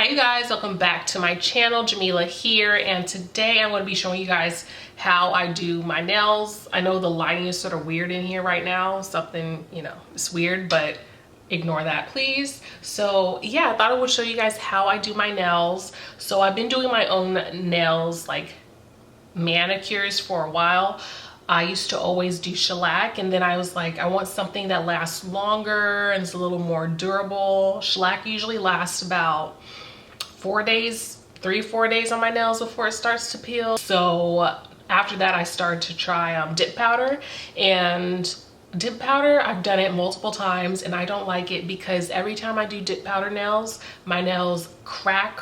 Hi you guys, welcome back to my channel. Jamila here, and today I'm going to be showing you guys how I do my nails. I know the lighting is sort of weird in here right now, something, it's weird, but ignore that please. So yeah, I thought I would show you guys how I do my nails. So I've been doing my own nails, like manicures, for a while. I used to always do shellac, and then I was like, I want something that lasts longer and is a little more durable. Shellac usually lasts about 4 days, 3-4 days on my nails before it starts to peel. So after that, I started to try dip powder, and dip powder, I've done it multiple times and I don't like it because every time I do dip powder nails, my nails crack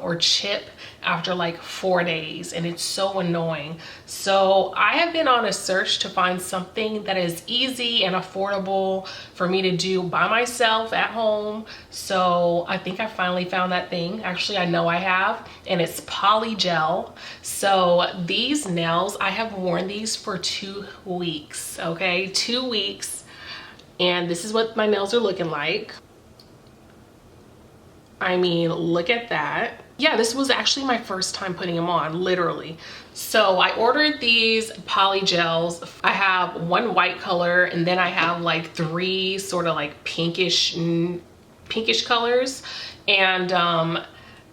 or chip after like 4 days, and it's so annoying. So I have been on a search to find something that is easy and affordable for me to do by myself at home. So I think I finally found that thing. Actually, I know I have, and it's Polygel. So these nails, I have worn these for 2 weeks, okay? 2 weeks, and this is what my nails are looking like. I mean, look at that. Yeah, this was actually my first time putting them on, literally. So I ordered these Polygels. I have one white color, and then I have like 3 sort of like pinkish colors. And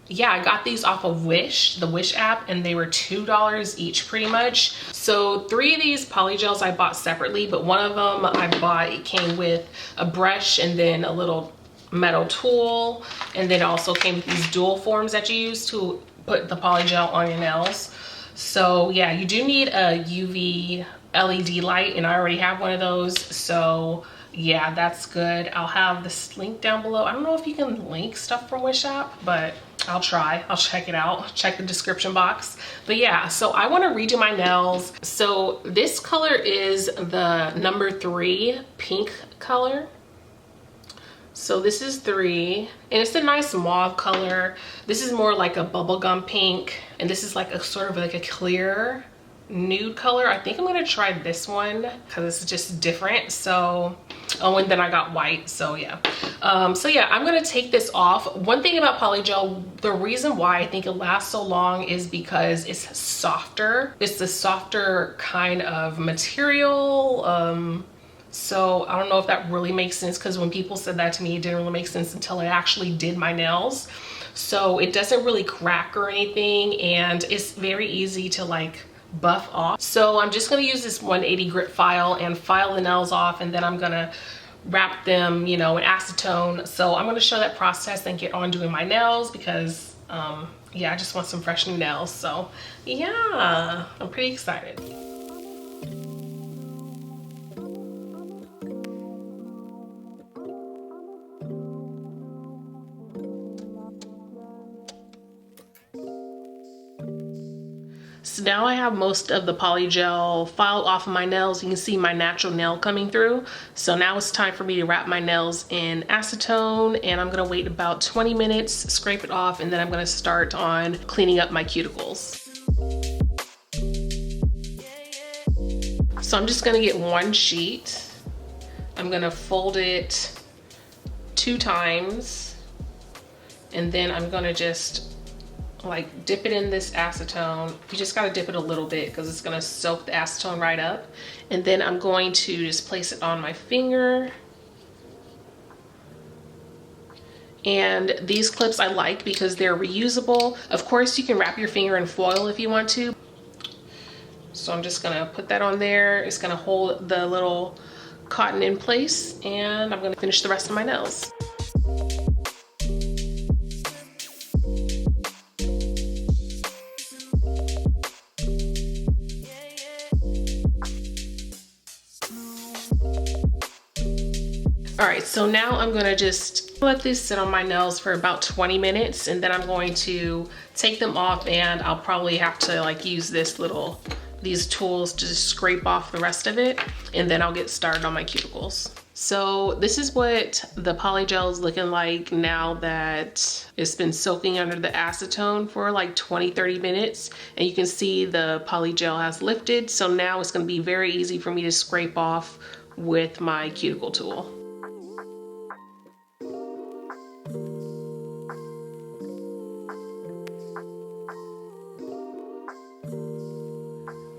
yeah, I got these off of Wish, the Wish app, and they were $2 each pretty much. So 3 of these Polygels I bought separately, but one of them I bought, it came with a brush and then a little metal tool, and then it also came with these dual forms that you use to put the polygel on your nails. So yeah, you do need a UV LED light, and I already have one of those, so yeah, that's good. I'll have this link down below. I don't know if you can link stuff from Wish app, but I'll try. I'll check it out, check the description box. But yeah, so I want to redo my nails. So this color is the number 3 pink color. So this is 3, and it's a nice mauve color. This is more like a bubblegum pink, and this is like a sort of like a clear nude color. I think I'm gonna try this one because it's just different. So, oh, and then I got white, so yeah. So yeah, I'm gonna take this off. One thing about Polygel, the reason why I think it lasts so long is because it's softer. It's a softer kind of material. So I don't know if that really makes sense, because when people said that to me, it didn't really make sense until I actually did my nails. So it doesn't really crack or anything, and it's very easy to like buff off. So I'm just gonna use this 180 grit file and file the nails off, and then I'm gonna wrap them, in acetone. So I'm gonna show that process and get on doing my nails because yeah, I just want some fresh new nails. So yeah, I'm pretty excited. So now I have most of the Polygel filed off of my nails. You can see my natural nail coming through. So now it's time for me to wrap my nails in acetone, and I'm gonna wait about 20 minutes, scrape it off, and then I'm gonna start on cleaning up my cuticles. So I'm just gonna get 1 sheet. I'm gonna fold it 2 times, and then I'm gonna just like dip it in this acetone. You just gotta dip it a little bit because it's gonna soak the acetone right up. And then I'm going to just place it on my finger. And these clips I like because they're reusable. Of course, you can wrap your finger in foil if you want to. So I'm just gonna put that on there. It's gonna hold the little cotton in place, and I'm gonna finish the rest of my nails. All right, so now I'm gonna just let this sit on my nails for about 20 minutes, and then I'm going to take them off, and I'll probably have to like use these tools to just scrape off the rest of it, and then I'll get started on my cuticles. So this is what the Polygel is looking like now that it's been soaking under the acetone for like 20-30 minutes, and you can see the Polygel has lifted. So now it's gonna be very easy for me to scrape off with my cuticle tool.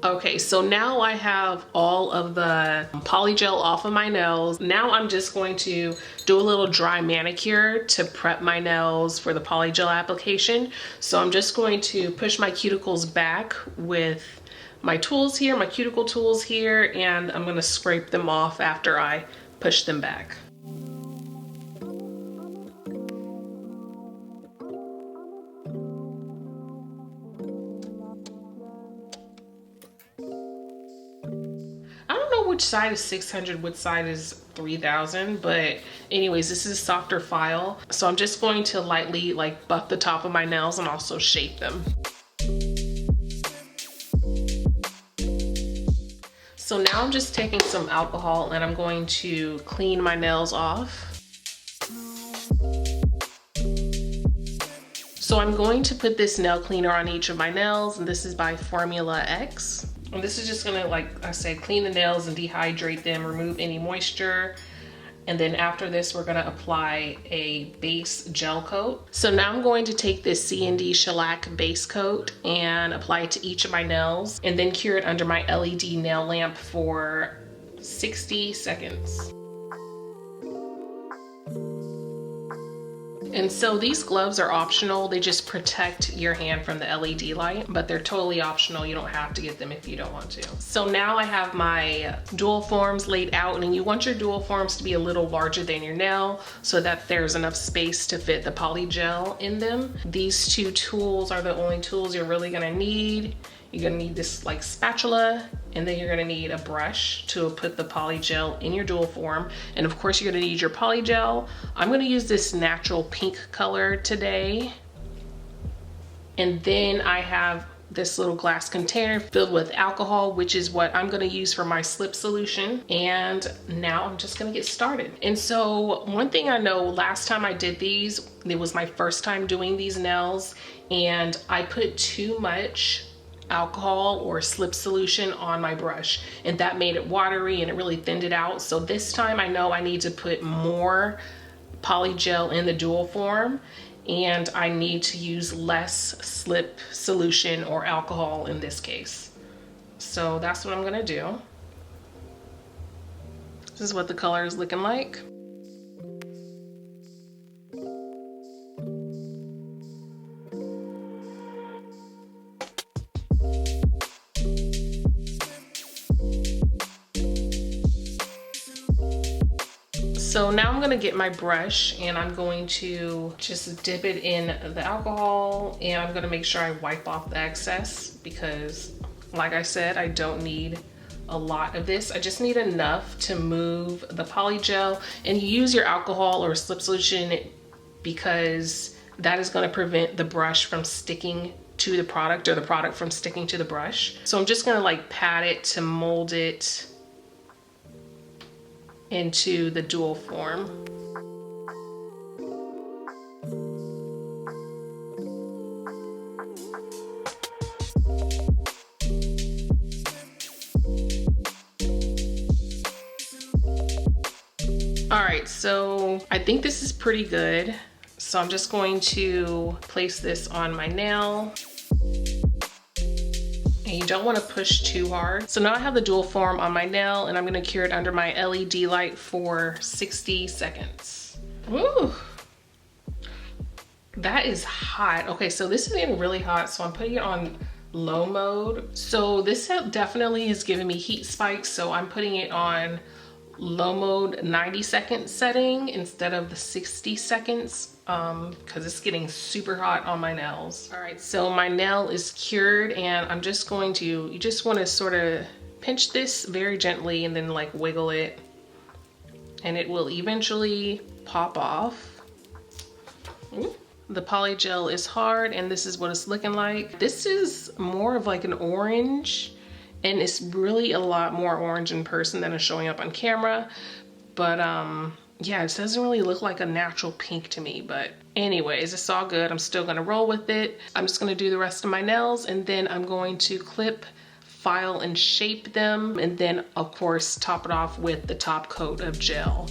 Okay, so now I have all of the polygel off of my nails. Now I'm just going to do a little dry manicure to prep my nails for the polygel application. So I'm just going to push my cuticles back with my tools here, my cuticle tools here, and I'm gonna scrape them off after I push them back. I don't know which side is 600, which side is 3000, but anyways, this is a softer file. So I'm just going to lightly like buff the top of my nails and also shape them. So now I'm just taking some alcohol and I'm going to clean my nails off. So I'm going to put this nail cleaner on each of my nails, and this is by Formula X. And this is just gonna, like I said, clean the nails and dehydrate them, remove any moisture. And then after this, we're gonna apply a base gel coat. So now I'm going to take this C&D shellac base coat and apply it to each of my nails, and then cure it under my LED nail lamp for 60 seconds. And so these gloves are optional. They just protect your hand from the LED light, but they're totally optional. You don't have to get them if you don't want to. So now I have my dual forms laid out, and you want your dual forms to be a little larger than your nail so that there's enough space to fit the polygel in them. These two tools are the only tools you're really gonna need. You're gonna need this like spatula, and then you're gonna need a brush to put the polygel in your dual form. And of course you're gonna need your polygel. I'm gonna use this natural pink color today. And then I have this little glass container filled with alcohol, which is what I'm gonna use for my slip solution. And now I'm just gonna get started. And so one thing I know, last time I did these, it was my first time doing these nails, and I put too much alcohol or slip solution on my brush, and that made it watery and it really thinned it out. So this time I know I need to put more polygel in the dual form, and I need to use less slip solution or alcohol in this case. So that's what I'm gonna do. This is what the color is looking like. So now I'm gonna get my brush and I'm going to just dip it in the alcohol, and I'm gonna make sure I wipe off the excess because, like I said, I don't need a lot of this. I just need enough to move the polygel. And you use your alcohol or slip solution because that is gonna prevent the brush from sticking to the product or the product from sticking to the brush. So I'm just gonna like pat it to mold it into the dual form. All right, so I think this is pretty good. So I'm just going to place this on my nail. And you don't want to push too hard. So now I have the dual form on my nail, and I'm gonna cure it under my LED light for 60 seconds. Woo! That is hot. Okay, so this is getting really hot, so I'm putting it on low mode. So this definitely is giving me heat spikes, so I'm putting it on low mode 90-second setting instead of the 60 seconds because it's getting super hot on my nails. All right, so my nail is cured, and I'm just going to, you just want to sort of pinch this very gently and then like wiggle it, and it will eventually pop off. Ooh. The polygel is hard, and this is what it's looking like. This is more of like an orange, and it's really a lot more orange in person than it's showing up on camera. But yeah, it doesn't really look like a natural pink to me, but anyways, it's all good. I'm still gonna roll with it. I'm just gonna do the rest of my nails, and then I'm going to clip, file, and shape them, and then of course top it off with the top coat of gel.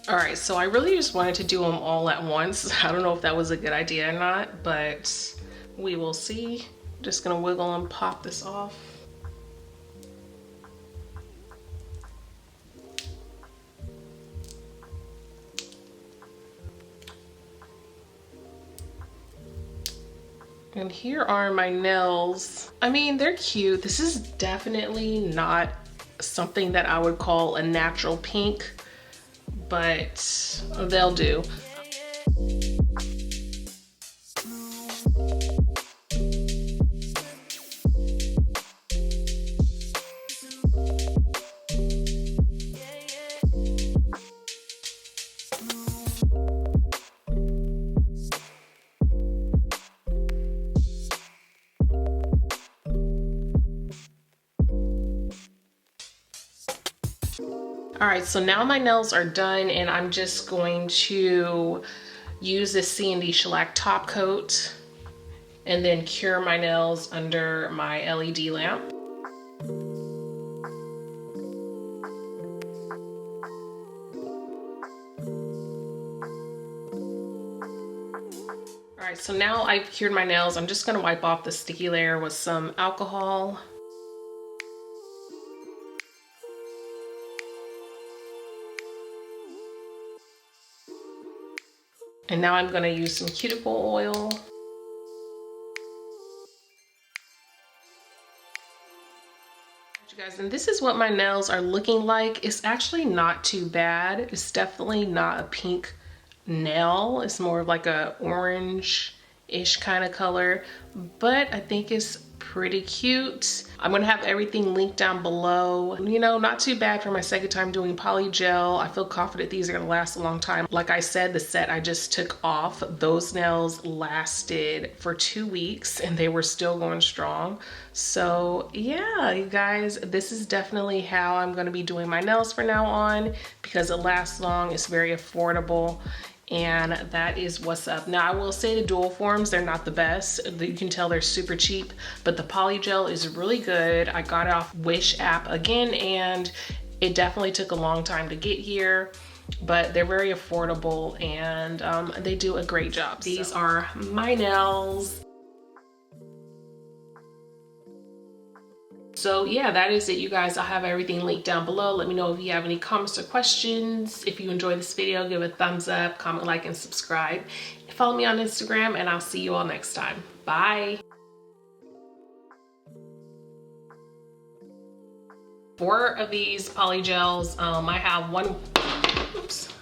All right, so I really just wanted to do them all at once. I don't know if that was a good idea or not, but we will see. I'm just gonna wiggle and pop this off. And here are my nails. I mean, they're cute. This is definitely not something that I would call a natural pink, but they'll do. All right, so now my nails are done and I'm just going to use this C&D shellac top coat and then cure my nails under my LED lamp. All right, so now I've cured my nails. I'm just gonna wipe off the sticky layer with some alcohol. And now I'm gonna use some cuticle oil. You guys, and this is what my nails are looking like. It's actually not too bad. It's definitely not a pink nail. It's more of like a orange-ish kind of color, but I think it's pretty cute. I'm gonna have everything linked down below. You know, not too bad for my second time doing Polygel. I feel confident these are gonna last a long time. Like I said, the set I just took off, those nails lasted for 2 weeks and they were still going strong. So yeah, you guys, this is definitely how I'm gonna be doing my nails from now on because it lasts long, it's very affordable. And that is what's up. Now I will say the dual forms, they're not the best. You can tell they're super cheap, but the Polygel is really good. I got it off Wish app again, and it definitely took a long time to get here, but they're very affordable and they do a great job. These are my nails. So yeah, that is it, you guys. I'll have everything linked down below. Let me know if you have any comments or questions. If you enjoyed this video, give it a thumbs up, comment, like, and subscribe. Follow me on Instagram, and I'll see you all next time. Bye. 4 of these Polygels. I have one, oops.